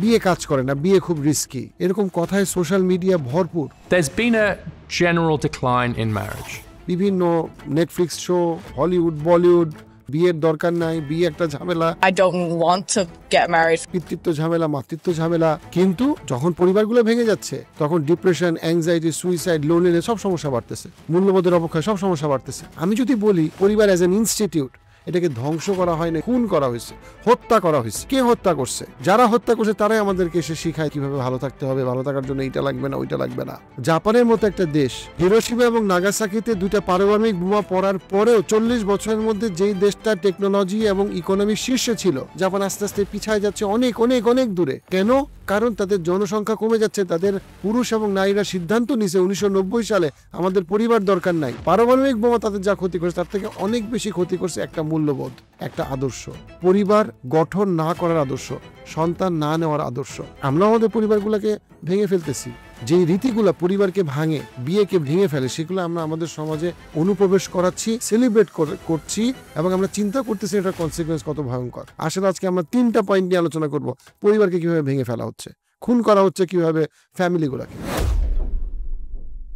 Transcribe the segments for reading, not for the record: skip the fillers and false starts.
বিয়ে কাজ করে না, বিয়ে খুব রিস্কি, এরকম কথায় সোশ্যাল মিডিয়া ভরপুর। There's been a general decline in marriage. বিভিন্ন নেটফ্লিক্স শো, হলিউড, বলিউড, বিয়ের দরকার নাই, বিয়ে একটা ঝামেলা, I don't want to get married. পিতৃত্ব ঝামেলা, মাতৃত্ব ঝামেলা। কিন্তু যখন পরিবারগুলো ভেঙে যাচ্ছে তখন ডিপ্রেশন, অ্যাংজাইটি, সুইসাইড, লোনলিনেস সব সমস্যা বাড়তেছে, মূল্যবোধের অবক্ষয় সব সমস্যা বাড়তেছে। আমি যদি বলি পরিবার অ্যাজ এন ইনস্টিটিউট, এটাকে ধ্বংস করা হয় না, খুন করা হয়েছে, হত্যা করা হয়েছে। কে হত্যা করছে? যারা হত্যা করছে তারাই আমাদেরকে এসে শিখায় কিভাবে ভালো থাকতে হবে, ভালো থাকার জন্য এইটা লাগবে না, ওইটা লাগবে না। জাপানের মতো একটা দেশ, হিরোশিমা এবং নাগাসাকিতে দুইটা পারমাণবিক বোমা পড়ার পরেও 40 বছরের মধ্যে যেই দেশটা টেকনোলজি এবং ইকোনমিক শীর্ষে ছিল, জাপান আস্তে আস্তে পিছায় যাচ্ছে অনেক অনেক অনেক দূরে। কেন? কারণ তাদের জনসংখ্যা কমে যাচ্ছে। তাদের পুরুষ এবং নারীরা সিদ্ধান্ত নিছে 1990 সালে আমাদের পরিবার দরকার নাই। পারমাণবিক বোমা তাদের যা ক্ষতি করছে তার থেকে অনেক বেশি ক্ষতি করছে একটা মূল্যবোধ, একটা আদর্শ, পরিবার গঠন না করার আদর্শ, সন্তান না নেওয়ার আদর্শ। আমরা আমাদের পরিবারগুলোকে ভেঙে ফেলতেছি। যেই রীতিগুলো পরিবারকে ভাঙে, বিয়েকে ভেঙে ফেলে, সেগুলো আমরা আমাদের সমাজে অনুপ্রবেশ করাচ্ছি, সেলিব্রেট করছি, এবং আমরা চিন্তা করতেছি এটার কনসিকুয়েন্স কত ভয়ঙ্কর। আসলে আজকে আমরা 3টা পয়েন্ট নিয়ে আলোচনা করব, পরিবারকে কিভাবে ভেঙে ফেলা হচ্ছে, খুন করা হচ্ছে কিভাবে ফ্যামিলিগুলোকে।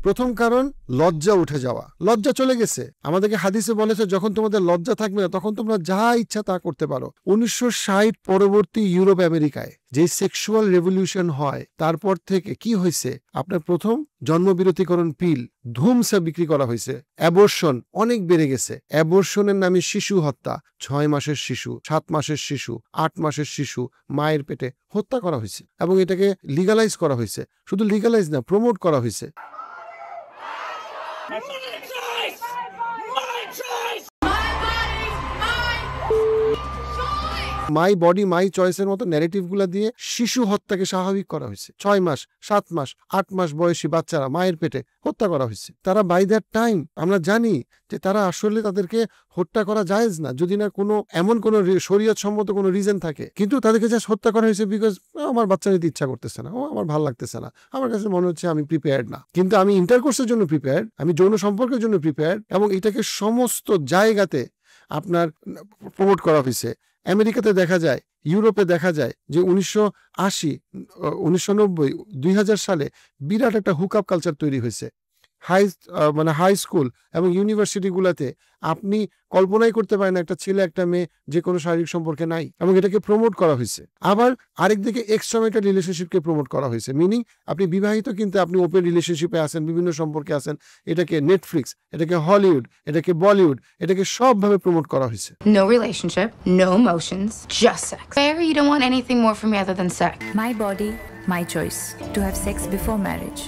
প্রথম কারণ, লজ্জা উঠে যাওয়া। লজ্জা চলে গেছে। আমাদেরকে হাদিসে বলেছে যখন তোমাদের লজ্জা থাকবে না তখন তোমরা যা ইচ্ছা তা করতে পারো। 1960 পরবর্তী ইউরোপ আমেরিকায় যে সেক্সুয়াল রেভলিউশন হয় তারপর থেকে কি হয়েছে, আপনার প্রথম জন্মবিরতিকরণ পিল ধুমসে বিক্রি করা হয়েছে। অ্যাবর্শন অনেক বেড়ে গেছে। অ্যাবর্শনের নামে শিশু হত্যা, 6 মাসের শিশু, 7 মাসের শিশু, 8 মাসের শিশু মায়ের পেটে হত্যা করা হয়েছে, এবং এটাকে লিগালাইজ করা হয়েছে। শুধু লিগালাইজ না, প্রমোট করা হয়েছে। মাই বডি মাই চয়েসের মতো ন্যারেটিভগুলো দিয়ে শিশু হত্যাকে স্বাভাবিক করা হয়েছে। 6 মাস, 7 মাস, 8 মাস বয়সী বাচ্চারা মায়ের পেটে হত্যা করা হয়েছে। তারা বাই দ্যাট টাইম আমরা জানি যে তারা আসলে তাদেরকে হত্যা করা জায়েজ না, যদি না কোনো এমন কোনো শরীয়ত সম্মত কোনো রিজন থাকে। কিন্তু তাদেরকে জাস্ট হত্যা করা হয়েছে বিকজ আমার বাচ্চা নিতে ইচ্ছা করতেছে না, আমার ভালো লাগতেছে না, আমার কাছে মনে হচ্ছে আমি প্রিপেয়ার্ড না। কিন্তু আমি ইন্টারকোর্সের জন্য প্রিপেয়ার্ড, আমি যৌন সম্পর্কের জন্য প্রিপেয়ার্ড, এবং এটাকে সমস্ত জায়গাতে আপনার প্রমোট করা হয়েছে। আমেরিকাতে দেখা যায়, ইউরোপে দেখা যায় যে 1980, 1990, 2000 সালে বিরাট একটা হুকআপ কালচার তৈরি হয়েছে। হাই স্কুল এবং ইউনিভার্সিটিগুলোতে আপনি কল্পনাই করতে পারেন একটা ছেলে একটা মেয়ে যে কোনো শারীরিক সম্পর্কে নাই, এবং এটাকে প্রমোট করা হয়েছে। আবার আরেকদিকে এক্সট্রামেটেড রিলেশনশিপকে প্রমোট করা হয়েছে, মিনিং আপনি বিবাহিত কিন্তু আপনি ওপেন রিলেশনশিপে আছেন, বিভিন্ন সম্পর্কে আছেন। এটাকে নেটফ্লিক্স, এটাকে হলিউড, এটাকে বলিউড, এটাকে সবভাবে প্রমোট করা হয়েছে। No relationship, no emotions, just sex. Barry, you don't want anything more from me other than sex. My body, my choice. To have sex before marriage.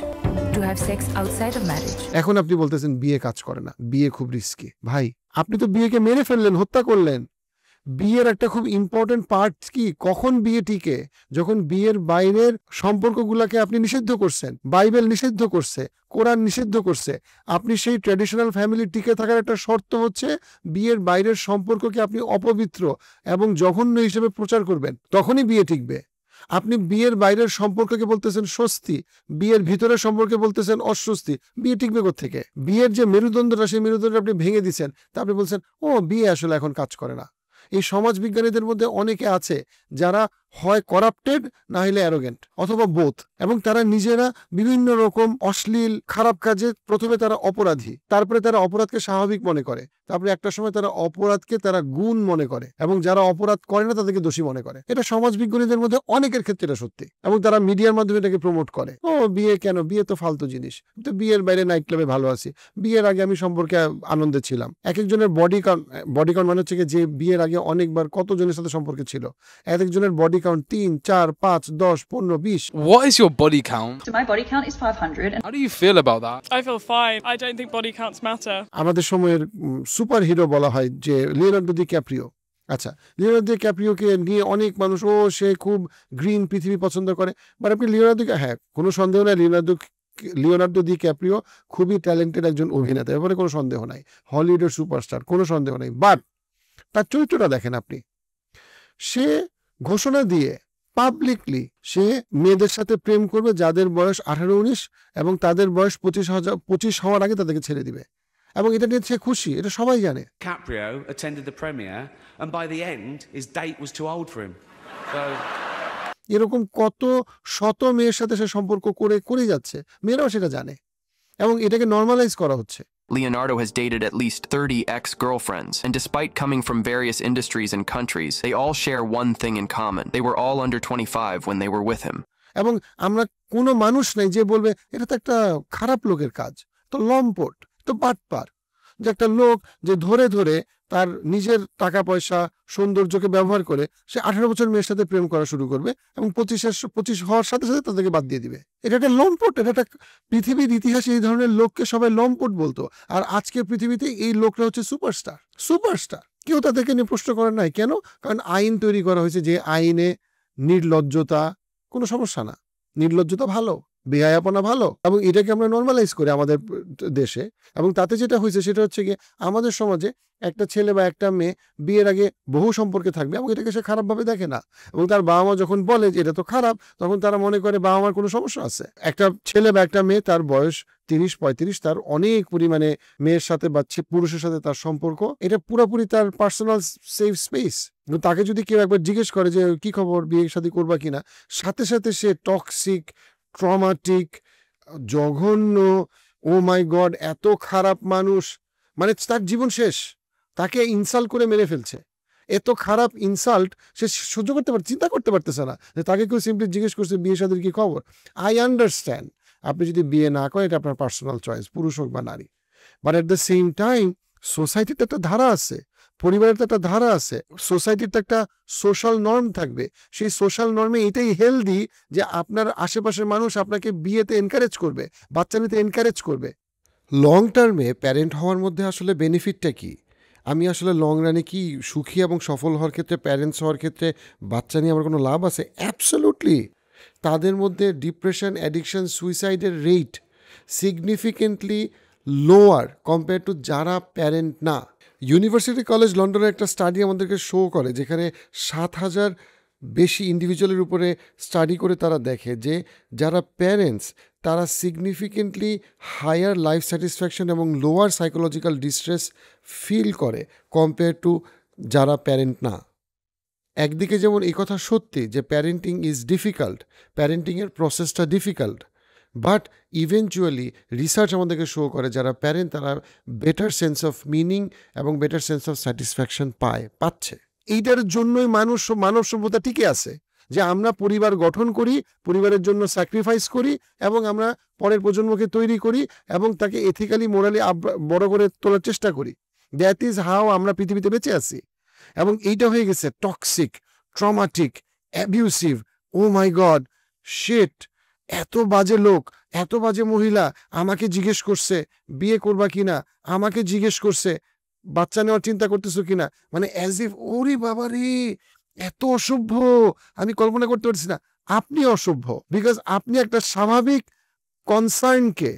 To have sex outside of marriage. এখন আপনি বলতেছেন বিয়ে কাজ করে না, বিয়ে খুব risky. ভাই, আপনি তো বিয়েকে মেরে ফেললেন, হত্যা করলেন। বিয়ের একটা খুব ইম্পর্টেন্ট পার্ট কি, কখন বিয়ে টিকে? যখন বিয়ের বাইরের সম্পর্কগুলোকে আপনি নিষিদ্ধ করছেন। বাইবেল নিষিদ্ধ করছে, কোরআন নিষিদ্ধ করছে। আপনি সেই ট্র্যাডিশনাল ফ্যামিলি টিকে থাকার একটা শর্ত হচ্ছে বিয়ের বাইরের সম্পর্ককে আপনি অপবিত্র এবং জঘন্য হিসেবে প্রচার করবেন, তখনই বিয়ে টিকবে। আপনি বিয়ের বাইরের সম্পর্ককে বলতেছেন স্বস্তি, বিয়ের ভিতরের সম্পর্কে বলতেছেন অস্বস্তি, বিয়ে টিকবে কোত্থেকে? বিয়ের যে মেরুদণ্ডটা, সেই মেরুদণ্ডটা আপনি ভেঙে দিচ্ছেন, তা আপনি বলছেন ও বিয়ে আসলে এখন কাজ করে না। এই সমাজ বিজ্ঞানীদের মধ্যে অনেকে আছে যারা হয় করাপ্টেড, না হলে অ্যারোগেন্ট, অথবা বোথ, এবং তারা নিজেরা বিভিন্ন রকম অশ্লীল খারাপ কাজে প্রথমে তারা অপরাধী, তারপরে তারা অপরাধকে স্বাভাবিক মনে করে, তারপরে একটা সময় তারা অপরাধকে তারা গুণ মনে করে, এবং যারা অপরাধ করে না তাদেরকে দোষী মনে করে। এটা সমাজ বিজ্ঞানীদের মধ্যে অনেকের ক্ষেত্রে এটা সত্যি, এবং তারা মিডিয়ার মাধ্যমে এটাকে প্রমোট করে। ও বিয়ে কেন, বিয়ে তো ফালতু জিনিস, তো বিয়ের বাইরে নাইট ক্লাবে ভালো আছি, বিয়ের আগে আমি সম্পর্কে আনন্দে ছিলাম। এক একজনের বডি কাউন্ট মানে হচ্ছে যে বিয়ের আগে অনেকবার কতজনের সাথে সম্পর্কে ছিল। এক একজনের body count 3, 4, 5, 10, 15, 20। What is your body count? So my body count is 500. How do you feel about that? I feel fine. I don't think body counts matter. আমাদের সময়ের সুপার হিরো বলা হয় যে লিওনার্দো ডি ক্যাপ্রিও। আচ্ছা, Leonardo D ক্যাপ্রিওকে নিয়ে অনেক মানুষ সে খুব গ্রিন পৃথিবী পছন্দ করে। বাট আপনি লিওনার্দোকে, হ্যাঁ কোনো সন্দেহ নাই, লিওনার্দো ডি ক্যাপ্রিও খুবই ট্যালেন্টেড একজন অভিনেতা, এবারে কোনো সন্দেহ নাই, হলিউডের সুপারস্টার, কোনো সন্দেহ নাই। বাট তার চরিত্রটা দেখেন আপনি, সে ঘোষণা দিয়ে পাবলিকলি সে মেয়েদের সাথে প্রেম করবে যাদের বয়স 18-19 এবং তাদের বয়স 25 হওয়ার আগে তাদেরকে ছেড়ে দিবে, এবং এটা নিয়ে সে খুশি, এটা সবাই জানে। DiCaprio attended the premiere and by the end his date was too old for him. So এরকম কত শত মেয়ের সাথে সে সম্পর্ক করে যাচ্ছে, মেয়েরাও সেটা জানে এবং এটাকে নর্মালাইজ করা হচ্ছে। Leonardo has dated at least 30 ex-girlfriends, and despite coming from various industries and countries, they all share one thing in common. They were all under 25 when they were with him. এবং আমরা কোনো মানুষ নাই যে বলবে এটা তো একটা খারাপ লোকের কাজ, তো লম্পট, তো বাটপার, যে একটা লোক যে ধরে ধরে তার নিজের টাকা পয়সা সৌন্দর্যকে ব্যবহার করে সে 18 বছর মেয়ের সাথে প্রেম করা শুরু করবে এবং 25 হওয়ার সাথে সাথে তাদেরকে বাদ দিয়ে দিবে। এটা একটা লম্পট, এটা একটা পৃথিবীর ইতিহাসে এই ধরনের লোককে সবাই লম্পট বলতো, আর আজকের পৃথিবীতে এই লোকরা হচ্ছে সুপারস্টার। কেউ তাদেরকে নিয়ে প্রশ্ন করে নাই, কেন? কারণ আইন তৈরি করা হয়েছে যে আইনে নির্লজ্জতা কোনো সমস্যা না, নির্লজ্জতা ভালো, বেহায়াপনা ভালো, এবং এটাকে আমরা নর্মালাইজ করি আমাদের দেশে। এবং তাতে যেটা হয়েছে সেটা হচ্ছে কি, আমাদের সমাজে একটা ছেলে বা একটা মেয়ে বিয়ের আগে বহু সম্পর্কে থাকবে এবং এটাকে সে খারাপভাবে দেখে না, এবং তার বাবা মা যখন বলে যে এটা তো খারাপ, তখন তারা মনে করে বাবা মার কোনো সমস্যা আছে। একটা ছেলে বা একটা মেয়ে, তার বয়স 30-35, তার অনেক পরিমাণে মেয়ের সাথে বা পুরুষের সাথে তার সম্পর্ক, এটা পুরোপুরি তার পার্সোনাল সেফ স্পেস। তাকে যদি কেউ একবার জিজ্ঞেস করে যে কি খবর, বিয়ে শাদী করবা কিনা, সাথে সাথে সে টক্সিক, ট্রমাটিক, জঘন্য, ও মাই গড এত খারাপ মানুষ, মানে তার জীবন শেষ, তাকে ইনসাল্ট করে মেরে ফেলছে। এত খারাপ ইনসাল্ট সে সহ্য করতে পারছে, চিন্তা করতে পারতেছে না যে তাকে কেউ সিম্পলি জিজ্ঞেস করছে বিয়ে শাদীর কি খবর। আই আন্ডারস্ট্যান্ড আপনি যদি বিয়ে না করেন, এটা আপনার পার্সোনাল চয়েস, পুরুষ হোক বা নারী, but at the same time সোসাইটিতে একটা ধারা আছে, পরিবারের তো একটা ধারা আছে, সোসাইটির তো একটা সোশ্যাল নর্ম থাকবে। সেই সোশ্যাল নর্মে এটাই হেলদি যে আপনার আশেপাশের মানুষ আপনাকে বিয়েতে এনকারেজ করবে, বাচ্চা নিতে এনকারেজ করবে। লং টার্মে প্যারেন্ট হওয়ার মধ্যে আসলে বেনিফিটটা কি? আমি আসলে লং রানে কি সুখী এবং সফল হওয়ার ক্ষেত্রে, প্যারেন্টস হওয়ার ক্ষেত্রে বাচ্চা নিয়ে আমার কোনো লাভ আছে? অ্যাবসলিউটলি। তাদের মধ্যে ডিপ্রেশন, অ্যাডিকশন, সুইসাইডের rate significantly lower compare to যারা প্যারেন্ট না। ইউনিভার্সিটি কলেজ লন্ডনের একটা স্টাডি আমাদেরকে শো করে, যেখানে 7,000 বেশি ইন্ডিভিজুয়ালের উপরে স্টাডি করে তারা দেখে যে যারা প্যারেন্টস তারা সিগনিফিকেন্টলি হায়ার লাইফ স্যাটিসফ্যাকশন এবং লোয়ার সাইকোলজিক্যাল ডিস্ট্রেস ফিল করে কম্পেয়ার টু যারা প্যারেন্ট না। একদিকে যেমন এই কথা সত্যি যে প্যারেন্টিং ইজ ডিফিকাল্ট, প্যারেন্টিংয়ের প্রসেসটা ডিফিকাল্ট, বাট ইভেনচুয়ালি রিসার্চ আমাদেরকে শো করে যারা প্যারেন্ট তারা বেটার সেন্স অফ মিনিং এবং বেটার সেন্স অফ স্যাটিসফ্যাকশন পাচ্ছে। এইটার জন্যই মানব সভ্যতা টিকে আছে, যে আমরা পরিবার গঠন করি, পরিবারের জন্য স্যাক্রিফাইস করি এবং আমরা পরের প্রজন্মকে তৈরি করি এবং তাকে এথিক্যালি, মোরালি বড় করে তোলার চেষ্টা করি। দ্যাট ইজ হাউ আমরা পৃথিবীতে বেঁচে আছি। এবং এইটা হয়ে গেছে টক্সিক, ট্রমাটিক, অ্যাবিউসিভ, ও মাই গড শিট, এত বাজে লোক, এত বাজে মহিলা আমাকে জিজ্ঞেস করছে বিয়ে করবা কিনা, আমাকে জিজ্ঞেস করছে বাচ্চা নেওয়ার চিন্তা করতেছো কিনা, মানে অ্যাজ ইফ ওরে বাবা রে এত অসভ্য, আমি কল্পনা করতে পারছি না। আপনি অসভ্য, বিকজ আপনি একটা স্বাভাবিক কনসার্নকে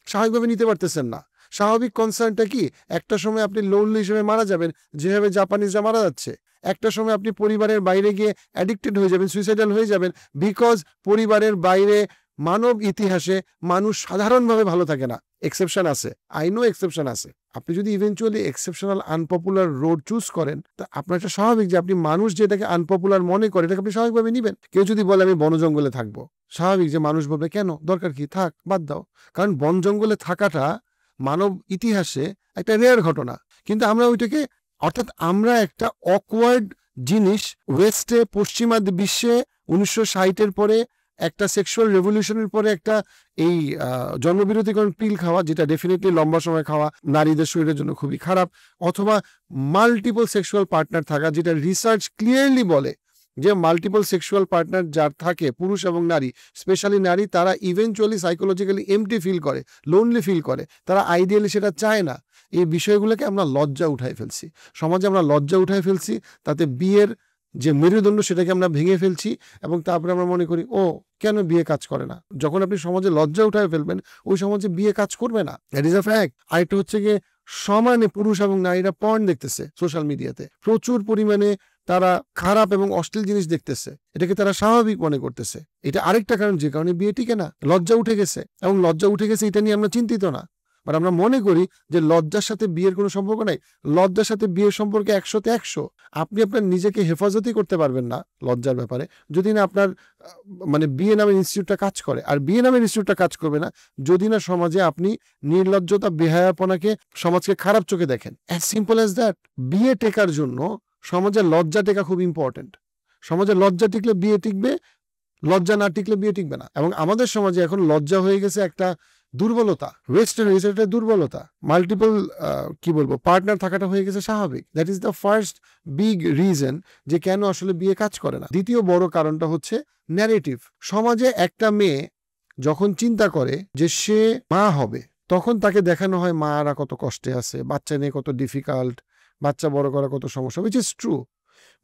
স্বাভাবিকভাবে নিতে পারতেছেন না। স্বাভাবিক কনসার্নটা কি? একটা সময় আপনি লোনলি হিসেবে মারা যাবেন, যেভাবে জাপানিজরা মারা যাচ্ছে। একটা সময় আপনি পরিবারের বাইরে গিয়ে অ্যাডিক্টেড হয়ে যাবেন, সুইসাইডাল হয়ে যাবেন, বিকজ পরিবারের বাইরে মানব ইতিহাসে মানুষ সাধারণভাবে ভালো থাকে না, এক্সেপশন আছে, আই নো এক্সেপশন আছে। আপনি যদি eventually exceptional unpopular road choose করেন, তা আপনার এটা স্বাভাবিক যে আপনি মানুষ যেটাকে আনপপুলার মনে করে এটাকে আপনি স্বাভাবিকভাবে নেবেন। কেউ যদি বলে আমি বন জঙ্গলে থাকবো, স্বাভাবিক যে মানুষ বলবে কেন, দরকার কি, থাক, বাদ দাও। কারণ বন জঙ্গলে থাকাটা মানব ইতিহাসে একটা রেয়ার ঘটনা, কিন্তু আমরা ওইটাকে, অর্থাৎ আমরা একটা অকওয়ার্ড জিনিস ওয়েস্টে, পশ্চিমা বিশ্বে 1960-এর পরে একটা সেক্সুয়াল রেভলিউশনের পরে একটা এই জন্মবিরতিকরণ পিল খাওয়া, যেটা ডেফিনেটলি লম্বা সময় খাওয়া নারীদের শরীরের জন্য খুবই খারাপ, অথবা মাল্টিপল সেক্সুয়াল পার্টনার থাকা, যেটা রিসার্চ ক্লিয়ারলি বলে যে মাল্টিপল সেক্সুয়াল পার্টনার যার থাকে, পুরুষ এবং নারী, স্পেশালি নারী, তারা ইভেনচুয়ালি সাইকোলজিক্যালি এমটি ফিল করে, লোনলি ফিল করে, তারা আইডিয়ালি সেটা চায় না। এই বিষয়গুলোকে আমরা লজ্জা উঠাই ফেলছি, সমাজে আমরা লজ্জা উঠাই ফেলছি, তাতে বিয়ের যে মেরুদণ্ড সেটাকে আমরা ভেঙে ফেলছি এবং তারপরে আমরা মনে করি ও কেন বিয়ে কাজ করে না। যখন আপনি সমাজে লজ্জা উঠায় ফেলবেন, ওই সমাজে বিয়ে কাজ করবে না, দ্যাট ইজ আ ফ্যাক্ট। আরেকটা হচ্ছে গিয়ে সমানে পুরুষ এবং নারীরা পর্ন দেখতেছে সোশ্যাল মিডিয়াতে, প্রচুর পরিমাণে তারা খারাপ এবং অশ্লীল জিনিস দেখতেছে, এটাকে তারা স্বাভাবিক মনে করতেছে। এটা আরেকটা কারণ, যে কারণে বিয়ে টিকে না, লজ্জা উঠে গেছে। এবং লজ্জা উঠে গেছে এটা নিয়ে আমরা চিন্তিত না, বাট আমরা মনে করি যে লজ্জার সাথে বিয়ের কোনো সম্পর্ক নাই। লজ্জার সাথে বিয়ের সম্পর্কে 100-তে 100। আপনি আপনার নিজেকে হেফাজতই করতে পারবেন না লজ্জার ব্যাপারে যদি না আপনার মানে বিয়ে নামের ইনস্টিটিউটটা কাজ করে। আর বিয়ে নামের ইনস্টিটিউটটা কাজ করবে না যদি না সমাজে আপনি নির্লজ্জতা বেহায়াপনাকে সমাজকে খারাপ চোখে দেখেন। As simple as that. বিয়ে টেকার জন্য সমাজে লজ্জা টেকা খুব ইম্পর্টেন্ট। সমাজে লজ্জা টিকলে বিয়ে টিকবে, লজ্জা না টিকলে বিয়ে টিকবে না। এবং আমাদের সমাজে এখন লজ্জা হয়ে গেছে একটা দুর্বলতা, ওয়েস্টার্ন হয়ে গেছে একটা দুর্বলতা। মাল্টিপল কি বলবো পার্টনার থাকাটা হয়ে গেছে স্বাভাবিক। That is the first big reason যে কেন আসলে বিয়ে কাজ করে না। দ্বিতীয় বড় কারণটা হচ্ছে ন্যারেটিভ। সমাজে একটা মেয়ে যখন চিন্তা করে যে সে মা হবে তখন তাকে দেখানো হয় মারা কত কষ্টে আছে, বাচ্চা নিয়ে কত ডিফিকাল্ট, বাচ্চা বড় করা কত সমস্যা, উইচ ইজ ট্রু।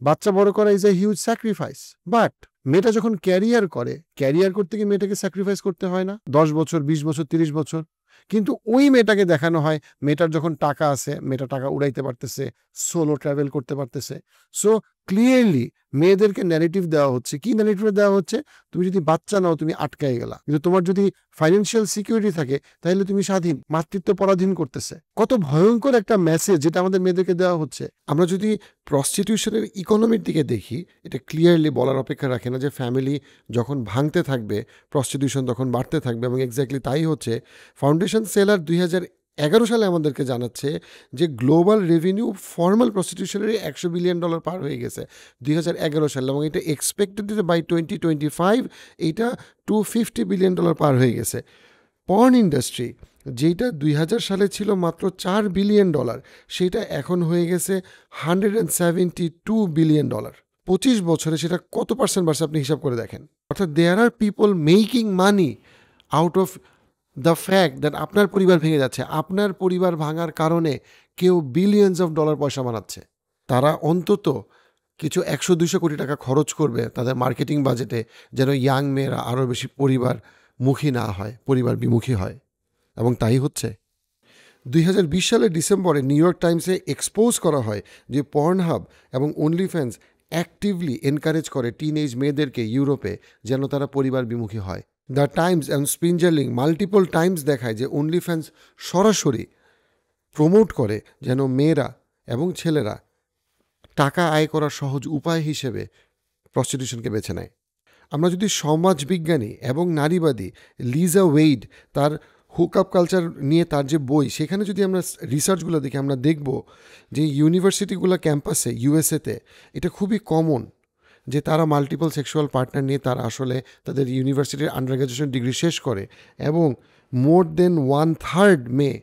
বাচ্চা বড় করা is a huge sacrifice. But মেয়েটা যখন ক্যারিয়ার করে, ক্যারিয়ার করতে গিয়ে মেয়েটাকে স্যাক্রিফাইস করতে হয় না 10 বছর 20 বছর 30 বছর। কিন্তু ওই মেয়েটাকে দেখানো হয় মেয়েটার যখন টাকা আছে, মেয়েটা টাকা উড়াইতে পারতেছে, সোলো ট্রাভেল করতে পারতেছে। সো ক্লিয়ারলি মেয়েদেরকে ন্যারেটিভ দেওয়া হচ্ছে। কি ন্যারেটিভ দেওয়া হচ্ছে? তুমি যদি বাচ্চা নাও তুমি আটকায় গেলা, কিন্তু তোমার যদি ফাইন্যান্সিয়াল সিকিউরিটি থাকে তাহলে তুমি স্বাধীন। মাতৃত্ব পরাধীন করতেছে। কত ভয়ঙ্কর একটা মেসেজ যেটা আমাদের মেয়েদেরকে দেওয়া হচ্ছে। আমরা যদি প্রস্টিটিউশনের ইকোনমির দিকে দেখি, এটা ক্লিয়ারলি বলার অপেক্ষা রাখে না যে ফ্যামিলি যখন ভাঙতে থাকবে প্রস্টিটিউশন তখন বাড়তে থাকবে, এবং এক্স্যাক্টলি তাই হচ্ছে। ফাউন্ডেশন সেলার 2011 সালে আমাদেরকে জানাচ্ছে যে গ্লোবাল রেভিনিউ ফর্মাল প্রস্টিটিউশনের $100 বিলিয়ন পার হয়ে গেছে 2011 সালে, এবং এটা এক্সপেক্টেড বাই 2025 এইটা $250 বিলিয়ন পার হয়ে গেছে। পর্ন ইন্ডাস্ট্রি যেটা 2000 সালে ছিল মাত্র $4 বিলিয়ন, সেটা এখন হয়ে গেছে $172 বিলিয়ন। 25 বছরে সেটা কত পার্সেন্ট বাড়ছে আপনি হিসাব করে দেখেন। অর্থাৎ there are people making money out of the fact that আপনার পরিবার ভেঙে যাচ্ছে। আপনার পরিবার ভাঙার কারণে কেউ বিলিয়নস অফ ডলার পয়সা বানাচ্ছে। তারা অন্তত কিছু 100-200 কোটি টাকা খরচ করবে তাদের মার্কেটিং বাজেটে, যেন ইয়াং মেয়েরা আরও বেশি পরিবারমুখী না হয়, পরিবার বিমুখী হয়। এবং তাই হচ্ছে। 2020 সালের ডিসেম্বরে নিউ ইয়র্ক টাইমসে এক্সপোজ করা হয় যে পর্নহাব এবং অনলিফ্যান্স অ্যাক্টিভলি এনকারেজ করে টিনেজ মেয়েদেরকে ইউরোপে যেন তারা পরিবার বিমুখী হয়। দ্য টাইমস অ্যান্ড স্পিনজারলিং মাল্টিপল টাইমস দেখায় যে অনলিফ্যান্স সরাসরি প্রমোট করে যেন মেয়েরা এবং ছেলেরা টাকা আয় করার সহজ উপায় হিসেবে প্রস্টিটিউশনকে বেছে নেয়। আমরা যদি সমাজবিজ্ঞানী এবং নারীবাদী লিজা ওয়েইড তার হুকআপ কালচার নিয়ে তার যে বই, সেখানে যদি আমরা রিসার্চগুলো দেখি আমরা দেখব যে ইউনিভার্সিটিগুলো ক্যাম্পাসে ইউএসএতে এটা খুবই কমন যে তারা মাল্টিপল সেক্সুয়াল পার্টনার নিয়ে তারা আসলে তাদের ইউনিভার্সিটির আন্ডার গ্র্যাজুয়েশন ডিগ্রি শেষ করে, এবং মোর দেন 1/3 মেয়ে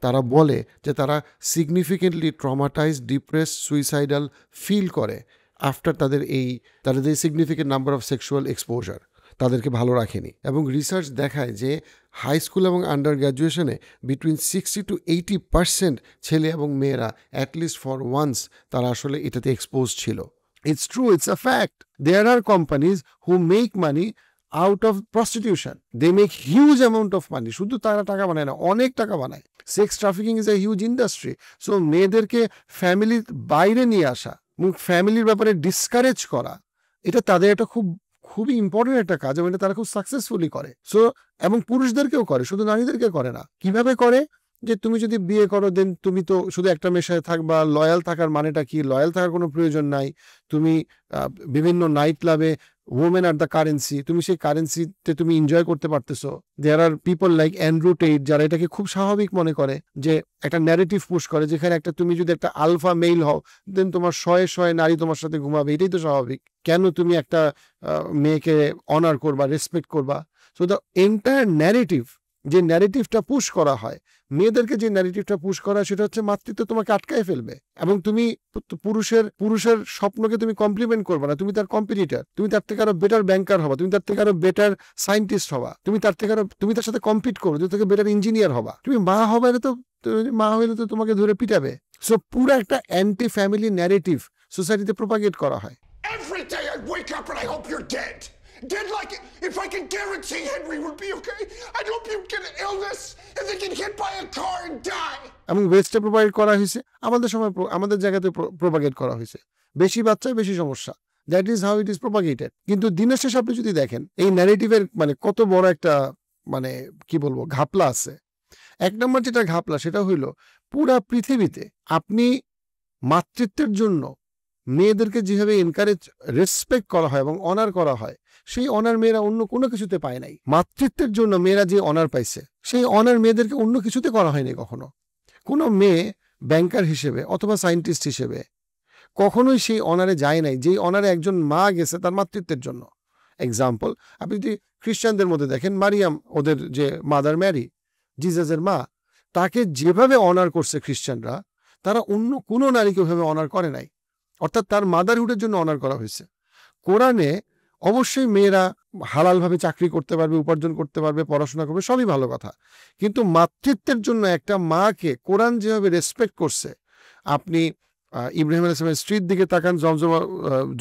তারা বলে যে তারা significantly traumatised, depressed, suicidal feel করে আফটার তাদের significant number of sexual exposure তাদেরকে ভালো রাখেনি। এবং রিসার্চ দেখায় যে হাই স্কুল এবং আন্ডার গ্র্যাজুয়েশনে বিটুইন 60 to 80% ছেলে এবং মেয়েরা অ্যাটলিস্ট ফর ওয়ান্স তারা আসলে এটাতে এক্সপোজ ছিল। It's true, it's a fact. There are companies who make money out of prostitution. They make huge amount of money. শুধু তারা টাকা বানায় না, অনেক টাকা বানায়। Sex trafficking is a huge industry. So মেয়েদেরকে ফ্যামিলির বাইরে নিয়ে আসা এবং ফ্যামিলির ব্যাপারে ডিসকারেজ করা, এটা তাদের একটা খুবই ইম্পর্টেন্ট একটা কাজ, এবং এটা তারা খুব সাকসেসফুলি করে। সো এবং পুরুষদেরকেও করে, শুধু নারীদেরকে করে না। কিভাবে করে? যে তুমি যদি বিয়ে করো দেন তুমি তো শুধু একটা মেয়ের সাথে থাকবা। লয়াল থাকার মানেটা কি? লয়াল থাকার কোনো প্রয়োজন নাই। তুমি বিভিন্ন নাইট ক্লাবে ওমেন আর দ্য কারেন্সি, তুমি সেই কারেন্সিতে তুমি এনজয় করতে পারতেছো। দেয়ার are people like Andrew Tait যারা এটাকে খুব স্বাভাবিক মনে করে, যে একটা ন্যারেটিভ পুশ করে যেখানে তুমি যদি একটা আলফা মেইল হও দেন তোমার 100 নারী তোমার সাথে ঘুমাবে, এটাই তো স্বাভাবিক। কেন তুমি একটা মেয়েকে অনার করবা, রেসপেক্ট করবা? সো দ্য এন্টায়ার ন্যারেটিভ, যে ন্যারেটিভটা পুশ করা হয় মেয়েদেরকে, যে ন্যারেটিভটা পুশ করা সেটা হচ্ছে মাতৃত্ব তোমাকে আটকায় ফেলবে, এবং তুমি পুরুষের স্বপ্নকে তুমি কমপ্লিমেন্ট করবে না, তুমি তার কম্পিটিটর, তুমি তার থেকে আরো বেটার ব্যাংকার হবা, তুমি তার থেকে আরো বেটার সায়েন্টিস্ট হবা, তুমি তার সাথে কম্পিট করো, তুমি তাকে বেটার ইঞ্জিনিয়ার হবা। তুমি মা হবে না, তো মা হইলে তো তোমাকে ধরে পিটাবে। সো পুরো একটা অ্যান্টি ফ্যামিলি ন্যারেটিভ সোসাইটিতে প্রোপাগেট করা হয়। Every day I wake up and I hope you're dead. Dead like if I can guarantee Henry would be okay. I'd hope you get an illness and then get hit by a car and die. এবং ওয়েস্টে propagate করা হয়েছে, আমাদের জায়গাতে propagate করা হয়েছে। বেশি বাচ্চা বেশি সমস্যা, that is how it is প্রোপাগেটেড। কিন্তু দিনের শেষে আপনি যদি দেখেন এই ন্যারেটিভের কত বড় একটা কি বলবো ঘাপলা আছে। এক নম্বর যেটা ঘাপলা সেটা হইল পুরা পৃথিবীতে আপনি মাতৃত্বের জন্য মেয়েদেরকে যেভাবে এনকারেজ রেসপেক্ট করা হয় এবং অনার করা হয়, সেই অনার মেয়েরা অন্য কোনো কিছুতে পায় নাই। মাতৃত্বের জন্য মেয়েরা যে অনার পাইছে, সেই অনার মেয়েদেরকে অন্য কিছুতে করা হয়নি কখনো। কোনো মেয়ে ব্যাংকার হিসেবে অথবা সায়েন্টিস্ট হিসেবে কখনোই সেই অনারে যায় নাই যেই অনারে একজন মা গেছে তার মাতৃত্বের জন্য। এক্সাম্পল, আপনি যদি খ্রিস্টানদের মধ্যে দেখেন, মারিয়াম, ওদের যে মাদার ম্যারি, জিজাসের মা, তাকে যেভাবে অনার করছে খ্রিস্টানরা, তারা অন্য কোনো নারীকে ওইভাবে অনার করে নাই। অর্থাৎ তার মাদারহুডের জন্য অনার করা হয়েছে। কোরআনে অবশ্যই মেয়েরা হালালভাবে চাকরি করতে পারবে, উপার্জন করতে পারবে, পড়াশোনা করবে, সবই ভালো কথা, কিন্তু মাতৃত্বের জন্য একটা মাকে কোরআন যেভাবে রেসপেক্ট করছে, আপনি ইব্রাহিম আলাইহিস সালামের স্ত্রীর দিকে তাকান,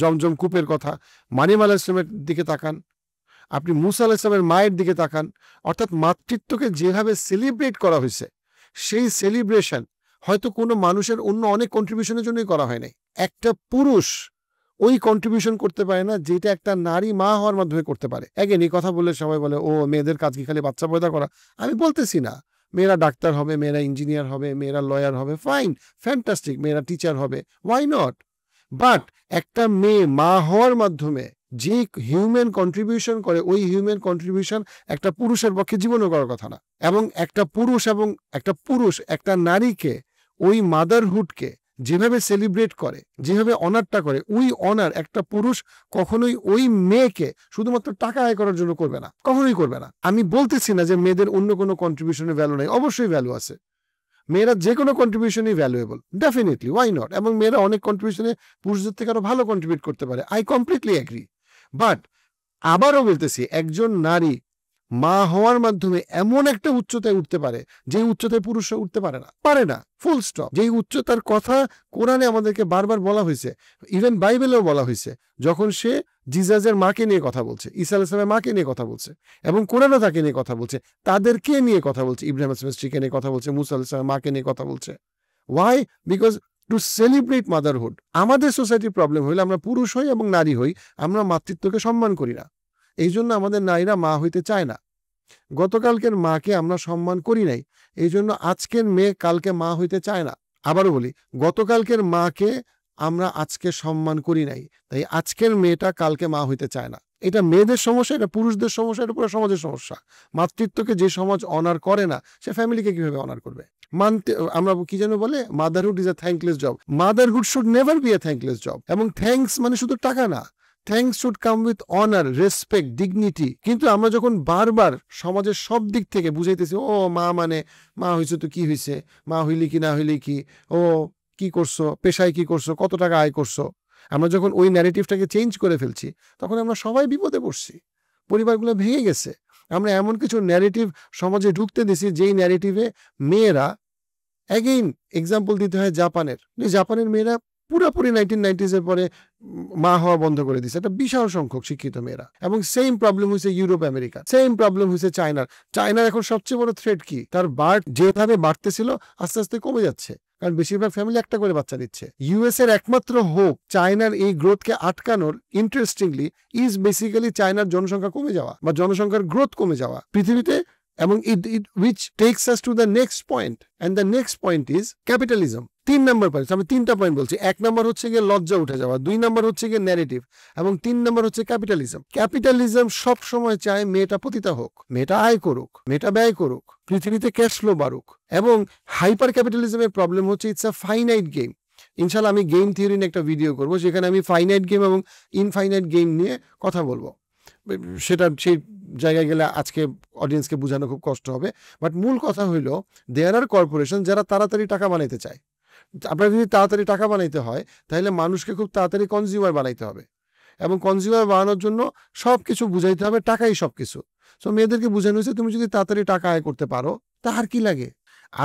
জমজম কূপের কথা, মারিয়াম আলাইহিস সালামের দিকে তাকান, আপনি মুসা আলাইহিস সালামের মায়ের দিকে তাকান, অর্থাৎ মাতৃত্বকে যেভাবে সেলিব্রেট করা হয়েছে, সেই সেলিব্রেশন হয়তো কোনো মানুষের অন্য অনেক কন্ট্রিবিউশনের জন্যই করা হয় নাই। একটা পুরুষ ওই কন্ট্রিবিউশন করতে পারে না যেটা একটা নারী মা হওয়ার মাধ্যমে করতে পারে। এগেন এই কথা বললে সবাই বলে ও মেয়েদের কাজ কি খালি বাচ্চা পয়দা করা? আমি বলতেছি না মেয়েরা ডাক্তার হবে, মেয়েরা ইঞ্জিনিয়ার হবে, মেয়েরা লয়ার হবে, ফাইন, ফ্যান্টাস্টিক, মেয়েরা টিচার হবে, ওয়াই নট? বাট একটা মেয়ে মা হওয়ার মাধ্যমে যে হিউম্যান কন্ট্রিবিউশন করে, ওই হিউম্যান কন্ট্রিবিউশন একটা পুরুষের পক্ষে জীবনও করার কথা না। এবং একটা পুরুষ একটা নারীকে, ওই মাদারহুডকে যেভাবে সেলিব্রেট করে, যেভাবে অনারটা করে, ওই অনার একটা পুরুষ কখনোই ওই মেয়েকে শুধুমাত্র টাকা আয় করার জন্য করবে না, কখনোই করবে না। আমি বলতেছি না যে মেয়েদের অন্য কোনো কন্ট্রিবিউশনের ভ্যালু নেই, অবশ্যই ভ্যালু আছে। মেয়েরা যে কোনো কন্ট্রিবিউশনই ভ্যালুয়েবল, ডেফিনেটলি, ওয়াই নট? এবং মেয়েরা অনেক কন্ট্রিবিউশনে পুরুষদের থেকে আরো ভালো কন্ট্রিবিউট করতে পারে, আই কমপ্লিটলি এগ্রি। বাট আবারও বলতেছি, একজন নারী মা হওয়ার মাধ্যমে এমন একটা উচ্চতায় উঠতে পারে যে উচ্চতায় পুরুষরা উঠতে পারে না, ফুল স্টপ। যেই উচ্চতার কথা কোরআনে আমাদেরকে বারবার বলা হয়েছে, ইভেন বাইবেলেও বলা হয়েছে, যখন সে জিজাসের মাকে নিয়ে কথা বলছে, ঈসা আলাইহিস সালামের মাকে নিয়ে কথা বলছে, এবং কোরআনও তাকে নিয়ে কথা বলছে, তাদেরকে নিয়ে কথা বলছে, ইব্রাহিম আলাইহিস সালামের স্ত্রীকে নিয়ে কথা বলছে, মুসা আলাইহিস সালামের মাকে নিয়ে কথা বলছে। Why? Because to celebrate motherhood. আমাদের সোসাইটির প্রবলেম হইলে আমরা পুরুষ হই এবং নারী হই, আমরা মাতৃত্বকে সম্মান করি না। এই জন্য আমাদের নারীরা মা হইতে চায় না। গতকালকের মাকে আমরা সম্মান করি নাই, এই জন্য আজকের মেয়ে কালকে মা হইতে চায় না। আবারও বলি, গতকালকের মাকে আমরা আজকে সম্মান করি নাই, তাই আজকের মেয়েটা কালকে মা হইতে চায় না। এটা মেয়েদের সমস্যা, এটা পুরুষদের সমস্যা, এটা পুরো সমাজের সমস্যা। মাতৃত্বকে যে সমাজ অনার করে না, সে ফ্যামিলিকে কিভাবে অনার করবে? আমরা কি যেন বলে, motherhood is a thankless job. Motherhood should never be a thankless job. এবং থ্যাঙ্কস মানে শুধু টাকা না, thanks should come with honour, respect, dignity. কিন্তু আমরা যখন বারবার সমাজের সব দিক থেকে বুঝাইতেছি, ও মা মানে মা হয়েছে তো কি হয়েছে, মা হইলি কি না হইলি কি, ও কি করছো, পেশায় কি করছো, কত টাকা আয় করছো, আমরা যখন ওই ন্যারেটিভটাকে চেঞ্জ করে ফেলছি, তখন আমরা সবাই বিপদে পড়ছি, পরিবারগুলো ভেঙে গেছে। আমরা এমন কিছু ন্যারেটিভ সমাজে ঢুকতে দিছি যেই ন্যারেটিভে মেয়েরা, অ্যাগেইন এক্সাম্পল দিতে হয় জাপানের মেয়েরা পুরোপুরি 1990s এর পরে মা হওয়া বন্ধ করে দিচ্ছে, একটা বিশাল সংখ্যক শিক্ষিত মেয়েরা। এবং সেম প্রবলেম হয়েছে ইউরোপ, আমেরিকা, সেম প্রবলেম হয়েছে চায়নার এখন সবচেয়ে বড় থ্রেট কি? তার যেভাবে বাড়তেছিল আস্তে আস্তে কমে যাচ্ছে, কারণ বেশিরভাগ ফ্যামিলি একটা করে বাচ্চা দিচ্ছে। ইউএস এর একমাত্র হোপ চায়নার এই গ্রোথকে আটকানোর, ইন্টারেস্টিংলি, ইজ বেসিক্যালি চায়নার জনসংখ্যা কমে যাওয়া বা জনসংখ্যার গ্রোথ কমে যাওয়া পৃথিবীতে। এবং which takes us to the next point, and the next point is capitalism. 3 number point, আমি 3টা পয়েন্ট বলছি। 1 নম্বর হচ্ছে গিয়ে লজ্জা উঠে যাওয়া, 2 নম্বর হচ্ছে গিয়ে ন্যারেটিভ, এবং 3 নম্বর হচ্ছে ক্যাপিটালিজম। ক্যাপিটালিজম সব সময় চায় মেয়েটা পতিতা হোক, মেয়েটা আয় করুক, মেয়েটা ব্যয় করুক, পৃথিবীতে ক্যাশ ফ্লো বাড়ুক। এবং হাইপার ক্যাপিটালিজমের প্রবলেম হচ্ছে ইটস আ ফাইনাইট গেম। ইনশাআল্লাহ আমি গেম থিওরি নিয়ে একটা ভিডিও করব, যেখানে আমি ফাইনাইট গেম এবং ইনফাইনাইট গেম নিয়ে কথা বলবো। সেটা সেই জায়গায় গেলে আজকে অডিয়েন্সকে বোঝানো খুব কষ্ট হবে। বাট মূল কথা হইল, দেয়ার আর কর্পোরেশন যারা তাড়াতাড়ি টাকা বানাইতে চায়। আপনার যদি তাড়াতাড়ি টাকা বানাইতে হয়, তাহলে মানুষকে খুব তাড়াতাড়ি কনজিউমার বানাইতে হবে, এবং কনজিউমার বানানোর জন্য সব কিছু বুঝাইতে হবে, টাকাই সব কিছু। সো মেয়েদেরকে বোঝানো হয়েছে, তুমি যদি তাড়াতাড়ি টাকা আয় করতে পারো, তার কি লাগে?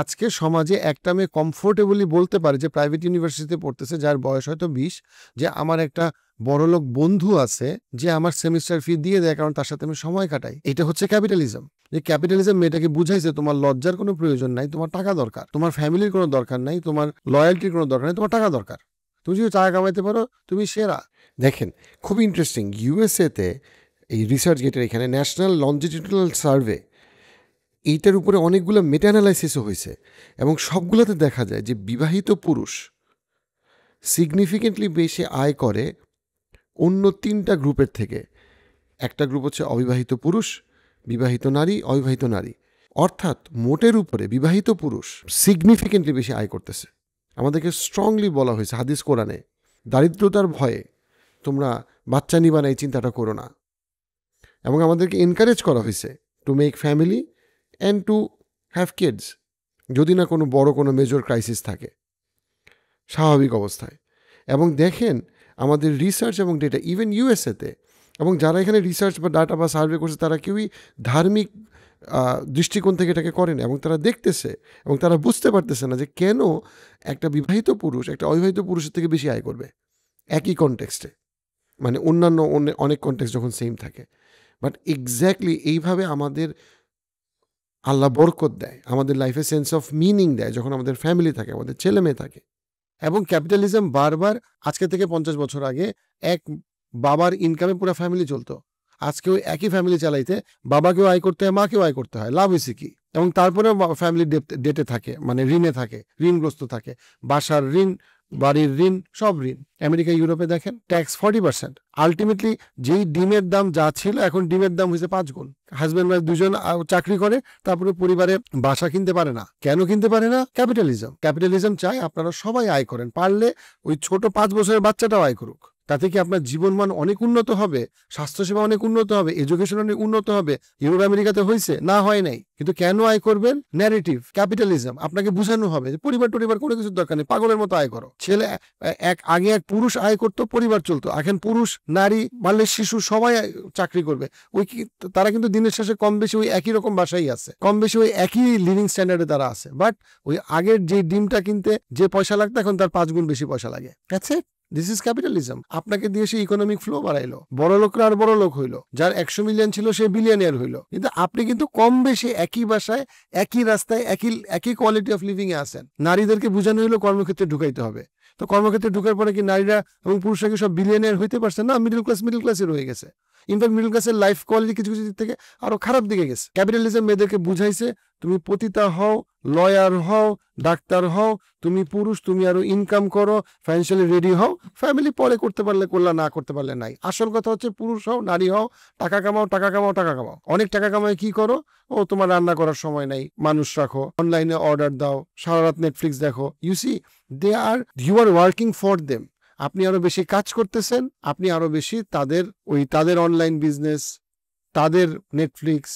আজকে সমাজে একটা মেয়ে কমফোর্টেবলি বলতে পারে যে প্রাইভেট ইউনিভার্সিটিতে পড়তেছে, যার বয়স হয়তো 20, যে আমার একটা বড়লোক বন্ধু আছে যে আমার সেমিস্টার ফি দিয়ে দেয়, কারণ তার সাথে আমি সময় কাটাই। এটা হচ্ছে ক্যাপিটালিজম। যে ক্যাপিটালিজম মেয়েটাকে বুঝাইছে তোমার লজ্জার কোনো প্রয়োজন নাই, তোমার টাকা দরকার, তোমার ফ্যামিলির কোনো দরকার নাই, তোমার লয়্যালটির কোনো দরকার নাই, তোমার টাকা দরকার। তুমি যদি টাকা কামাইতে পারো, তুমি সেরা। দেখেন, খুব ইন্টারেস্টিং, ইউএসএতে এই রিসার্চ গেটের এখানে ন্যাশনাল লঞ্জিটিউডনাল সার্ভে এইটার উপরে অনেকগুলো মেটা অ্যানালাইসিসও হয়েছে এবং সবগুলোতে দেখা যায় যে বিবাহিত পুরুষ সিগনিফিকেন্টলি বেশি আয় করে অন্য 3টা গ্রুপের থেকে। একটা গ্রুপ হচ্ছে অবিবাহিত পুরুষ, বিবাহিত নারী, অবিবাহিত নারী। অর্থাৎ মোটের উপরে বিবাহিত পুরুষ সিগনিফিকেন্টলি বেশি আয় করতেছে। আমাদেরকে স্ট্রংলি বলা হয়েছে হাদিস কোরআনে, দারিদ্রতার ভয়ে তোমরা বাচ্চা নিবা না, এই চিন্তাটা করো না। এবং আমাদেরকে এনকারেজ করা হয়েছে to make family and to have kids, যদি না কোনো বড় কোনো মেজর ক্রাইসিস থাকে স্বাভাবিক অবস্থায়। এবং দেখেন আমাদের রিসার্চ এবং ডেটা ইভেন ইউএসএতে, এবং যারা এখানে রিসার্চ বা ডাটা বা সার্ভে করছে তারা কেউই ধার্মিক দৃষ্টিকোণ থেকে এটাকে করেন, এবং তারা দেখতেছে এবং তারা বুঝতে পারতেছে না যে কেন একটা বিবাহিত পুরুষ একটা অবিবাহিত পুরুষের থেকে বেশি আয় করবে একই কনটেক্সটে, মানে অন্যান্য অনেক কনটেক্সট যখন সেম থাকে। বাট এক্স্যাক্টলি এইভাবে আমাদের আল্লাহ বরকত দেয়, আমাদের লাইফে সেন্স অফ মিনিং দেয় যখন আমাদের ফ্যামিলি থাকে, আমাদের ছেলে মেয়ে থাকে। এবং ক্যাপিটালিজম বারবার আজকে থেকে 50 বছর আগে এক বাবার ইনকামে পুরো ফ্যামিলি চলতো। আজকে ওই একই ফ্যামিলি চালাইতে বাবাকেও আয় করতে হয়, মাকেও আয় করতে হয়, লাভ হয়েছে কি? এবং তারপরেও ফ্যামিলি ডেটে থাকে, মানে ঋণে থাকে, ঋণগ্রস্ত থাকে, বাসার ঋণ, বাড়ির ঋণ, সব ঋণ। আমেরিকা ইউরোপে দেখেন ট্যাক্স 40%। আলটিমেটলি যেই ডিমের দাম যা ছিল এখন ডিমের দাম হয়েছে 5 গুণ। হাজব্যান্ড ওয়াইফ দুজন চাকরি করে, তারপরে পরিবারে বাসা কিনতে পারে না। কেন কিনতে পারে না? ক্যাপিটালিজম চায় আপনারা সবাই আয় করেন, পারলে ওই ছোট 5 বছরের বাচ্চাটাও আয় করুক। তাতে কি আপনার জীবনমান অনেক উন্নত হবে, স্বাস্থ্যসেবা অনেক উন্নত হবে, এডুকেশন অনেক উন্নত হবে। ইউরোপ আমেরিকাতে হয়েছে না, হয় নাই। কিন্তু কেন আয় করবেন? Narrative, capitalism. আপনাকে বোঝানো হবে যে পরিবার কোনো কিছুর দরকার নেই, পাগলের মতো আয় করো। ছেলে আগে এক পুরুষ আয় করতো, পরিবার চলতো। এখন পুরুষ, নারী, মানলে শিশু সবাই চাকরি করবে। তারা কিন্তু দিনের শেষে কম বেশি ওই একই রকম বাসাই আছে, কম বেশি ওই একই লিভিং স্ট্যান্ডার্ডে তারা আছে। বাট ওই আগের যে ডিমটা কিনতে যে পয়সা লাগতো এখন তার 5 গুণ বেশি পয়সা লাগে। আছে দিস ইজ ক্যাপিটালিজম। আপনাকে দিয়ে সে ইকোনমিক ফ্লো বাড়াইলো, বড় লোকরা আর বড় লোক হইলো, যার 100 মিলিয়ন ছিল সে বিলিয়নিয়ার হইলো। কিন্তু আপনি কিন্তু কম বেশি একই বাসায়, একই রাস্তায়, একই কোয়ালিটি অফ লিভিং এ আছেন। নারীদেরকে বোঝানো হইলো কর্মক্ষেত্রে ঢুকাইতে হবে। তো কর্মক্ষেত্রে ঢুকার পরে কি নারীরা এবং পুরুষরা কি সব বিলিয়নিয়ার হইতে পারছে না? মিডল ক্লাসে রয়ে গেছে। ইনফ্যাক্ট মিডল ক্লাসের লাইফ কোয়ালিটি কিছু কিছু দিক থেকে আরো খারাপ দিকে গেছে। ক্যাপিটালিজম মেয়েদেরকে বুঝাইছে তুমি পতিতা হও, লয়ার হও, ডাক্তার হও, তুমি পুরুষ, তুমি আরো ইনকাম করো, ফাইন্যান্সিয়ালি রেডি হও, ফ্যামিলি পরে করতে পারলে করলা, না করতে পারলে নাই। আসল কথা হচ্ছে পুরুষ হও, নারী হও, টাকা কামাও, টাকা কামাও, টাকা কামাও। অনেক টাকা কামায় কি করো? ও তোমার রান্না করার সময় নাই, মানুষ রাখো, অনলাইনে অর্ডার দাও, সারা রাত নেটফ্লিক্স দেখো। You see you are working for them. আপনি আরো বেশি কাজ করতেছেন, আপনি আরো বেশি তাদের অনলাইন বিজনেস, তাদের নেটফ্লিক্স,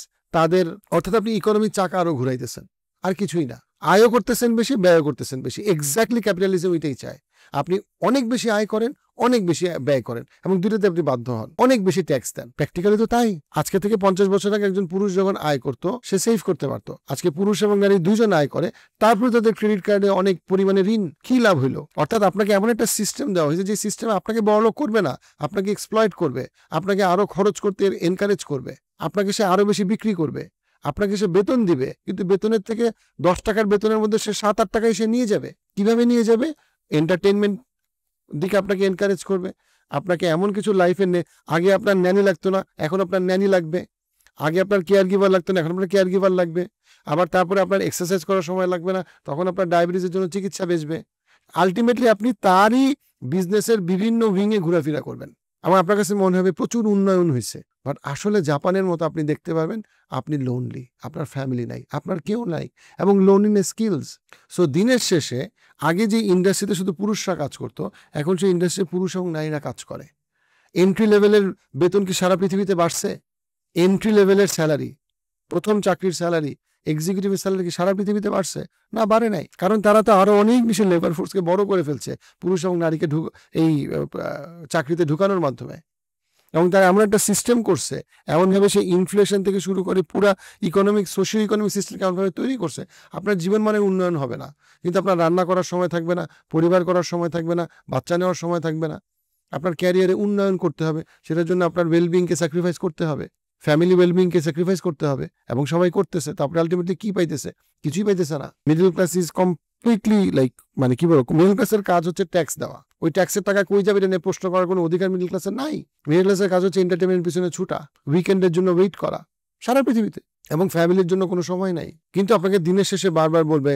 অর্থাৎ আপনি ইকোনমিক চাকা আরো ঘুরাইতেছেন, আর কিছুই না। আয়ও করতেছেন বেশি, ব্যয় করতেছেন বেশি। এক্স্যাক্টলি ক্যাপিটালিজম এটাই চায়। আপনি অনেক বেশি আয় করেন, অনেক বেশি ব্যয় করেন, এবং দুটোতে আপনি বাধ্য হন, অনেক বেশি ট্যাক্স দেন। প্র্যাকটিক্যালি তো তাই। আজকে থেকে 50 বছর আগে একজন পুরুষ যখন আয় করতো সে সেভ করতে পারতো। আজকে পুরুষ এবং নারী দুজন আয় করে, তারপরে তাদের ক্রেডিট কার্ডে অনেক পরিমাণে ঋণ। কি লাভ হইলো? অর্থাৎ আপনাকে এমন একটা সিস্টেম দেওয়া হয়েছে যে সিস্টেম আপনাকে বড়লোক করবে না, আপনাকে এক্সপ্লয়েট করবে, আপনাকে আরো খরচ করতে এনকারেজ করবে, আপনাকে সে আরো বেশি বিক্রি করবে, আপনাকে সে বেতন দিবে, কিন্তু বেতনের থেকে 10 টাকার বেতনের মধ্যে সে 7-8 টাকায় সে নিয়ে যাবে। কিভাবে নিয়ে যাবে? এন্টারটেনমেন্ট দিকে আপনাকে এনকারেজ করবে। আপনাকে এমন কিছু লাইফে আগে আপনার ন্যানি লাগতো না, এখন আপনার ন্যানি লাগবে। আগে আপনার কেয়ার গিভার লাগতো না, এখন আপনার কেয়ার গিভার লাগবে। আবার তারপরে আপনার এক্সারসাইজ করার সময় লাগবে না, তখন আপনার ডায়াবেটিসের জন্য চিকিৎসা বেচবে। আলটিমেটলি আপনি তারই বিজনেসের বিভিন্ন উইংয়ে ঘোরাফেরা করবেন। আমার আপনার কাছে মনে হবে প্রচুর উন্নয়ন হয়েছে, বাট আসলে জাপানের মতো আপনি দেখতে পাবেন আপনি লোনলি, আপনার ফ্যামিলি নাই, আপনার কেউ নাই, এবং লোনলিনেস স্কিলস। সো দিনের শেষে আগে যে ইন্ডাস্ট্রিতে শুধু পুরুষরা কাজ করতো, এখন সেই ইন্ডাস্ট্রিতে পুরুষ এবং নারীরা কাজ করে। এন্ট্রি লেভেলের বেতন কি সারা পৃথিবীতে বাড়ছে? এন্ট্রি লেভেলের স্যালারি, প্রথম চাকরির স্যালারি, এক্সিকিউটিভের স্যালারি কি সারা পৃথিবীতে বাড়ছে? না, বাড়ে নাই। কারণ তারা তো আরো অনেক বেশি লেবার ফোর্সকে বড় করে ফেলছে পুরুষ এবং নারীকে এই চাকরিতে ঢুকানোর মাধ্যমে। এবং তারা এমন একটা সিস্টেম করছে, এমনভাবে সেই ইনফ্লেশন থেকে শুরু করে পুরা সোশিও ইকোনমিক সিস্টেম এমনভাবে তৈরি করছে, আপনার জীবন মানের উন্নয়ন হবে না, কিন্তু আপনার রান্না করার সময় থাকবে না, পরিবার করার সময় থাকবে না, বাচ্চা নেওয়ার সময় থাকবে না। আপনার ক্যারিয়ারে উন্নয়ন করতে হবে, সেটার জন্য আপনার ওয়েলবিংকে স্যাক্রিফাইস করতে হবে, ফ্যামিলি ওয়েলবিংকে স্যাক্রিফাইস করতে হবে, এবং সবাই করতেছে। তো আপনি আলটিমেটলি কি পাইতেছে? কিছুই পাইতেছে না। মিডল ক্লাস ইজ কমপ্লিটলি মানে কি বলবো, মিডল ক্লাসের কাজ হচ্ছে ট্যাক্স দেওয়া। ওই ট্যাক্সের টাকা কই যাবে এটা নিয়ে প্রশ্ন করার কোনো অধিকার মিডল ক্লাসের নাই। মিডল ক্লাসের কাজ হচ্ছে এন্টারটেনমেন্ট পিছনে ছুটা, উইকেন্ডের জন্য ওয়েট করা সারা পৃথিবীতে। এবং ফ্যামিলির জন্য কোনো সময় নাই। কিন্তু আপনাকে দিনের শেষে বারবার বলবে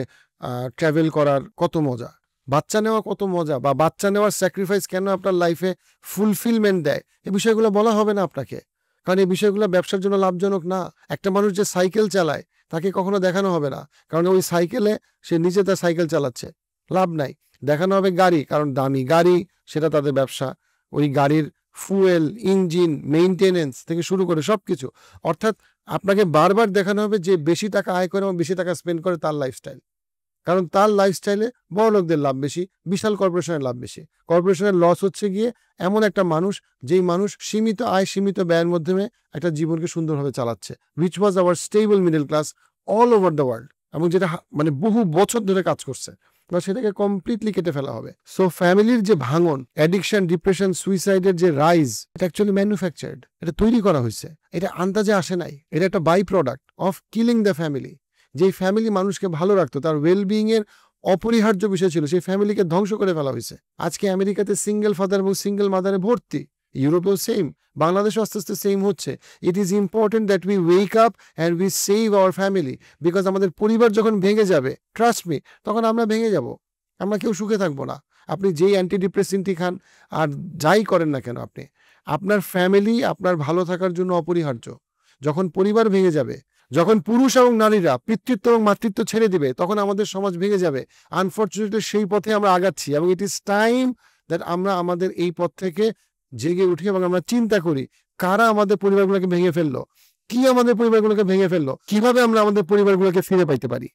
ট্রাভেল করার কত মজা, বাচ্চা নেওয়া কত মজা, বা বাচ্চা নেওয়ার স্যাক্রিফাইস কেন আপনার লাইফে ফুলফিলমেন্ট দেয়, এই বিষয়গুলো বলা হবে না আপনাকে, কারণ এই বিষয়গুলো ব্যবসার জন্য লাভজনক না। একটা মানুষ যে সাইকেল চালায় তাকে কখনো দেখানো হবে না, কারণ ওই সাইকেলে সে নিজে তার সাইকেল চালাচ্ছে, লাভ নাই। দেখানো হবে গাড়ি, কারণ দামি গাড়ি, সেটা তাদের ব্যবসা। ওই গাড়ির ফুয়েল, ইঞ্জিন, মেইনটেনেন্স থেকে শুরু করে সবকিছু। অর্থাৎ আপনাকে বারবার দেখানো হবে যে বেশি টাকা আয় করে এবং বেশি টাকা স্পেন্ড করে তার লাইফস্টাইল, কারণ তার লাইফস্টাইলে বড় লোকদের লাভ বেশি, বিশাল কর্পোরেশনের লাভ বেশি। কর্পোরেশনের লস হচ্ছে গিয়ে এমন একটা মানুষ, যেই মানুষ সীমিত আয় সীমিত ব্যয়ের মাধ্যমে একটা জীবনকে সুন্দরভাবে চালাচ্ছে, which was our stable middle class all over the world, এবং যেটা মানে বহু বছর ধরে কাজ করছে, সেটাকে কমপ্লিটলি কেটে ফেলা হবে। সো ফ্যামিলির যে ভাঙন, অ্যাডিকশন, ডিপ্রেশন, সুইসাইডের যে রাইজ, এটা অ্যাকচুয়ালি ম্যানুফ্যাকচার্ড, এটা তৈরি করা হয়েছে, এটা আন্দাজে আসে নাই, এটা একটা by product of killing the family. যেই ফ্যামিলি মানুষকে ভালো রাখতো, তার ওয়েলবিং এর অপরিহার্য বিষয় ছিল, সেই ফ্যামিলিকে ধ্বংস করে ফেলা হয়েছে। আজকে আমেরিকাতে সিঙ্গেল ফাদার এবং সিঙ্গেল মাদারে ভর্তি, ইউরোপেও সেম, বাংলাদেশও আস্তে আস্তে সেম হচ্ছে। It is important that we wake up and we save our family, because আমাদের পরিবার যখন ভেঙে যাবে, ট্রাস্ট মি, তখন আমরা ভেঙে যাব, আমরা কেউ সুখে থাকবো না। আপনি যেই অ্যান্টিডিপ্রেসেন্টই খান আর যাই করেন না কেন, আপনি আপনার ফ্যামিলি আপনার ভালো থাকার জন্য অপরিহার্য। যখন পরিবার ভেঙে যাবে, যখন পুরুষ এবং নারীরা পিতৃত্ব এবং মাতৃত্ব ছেড়ে দিবে, তখন আমাদের সমাজ ভেঙে যাবে। আনফর্চুনেটলি সেই পথে আমরা আগাচ্ছি, এবং ইট ইজ টাইম দ্যাট আমরা আমাদের এই পথ থেকে জেগে উঠি এবং আমরা চিন্তা করি কারা আমাদের পরিবারগুলোকে ভেঙে ফেললো, কি আমাদের পরিবারগুলোকে ভেঙে ফেললো, কিভাবে আমরা আমাদের পরিবারগুলোকে ফিরে পাইতে পারি।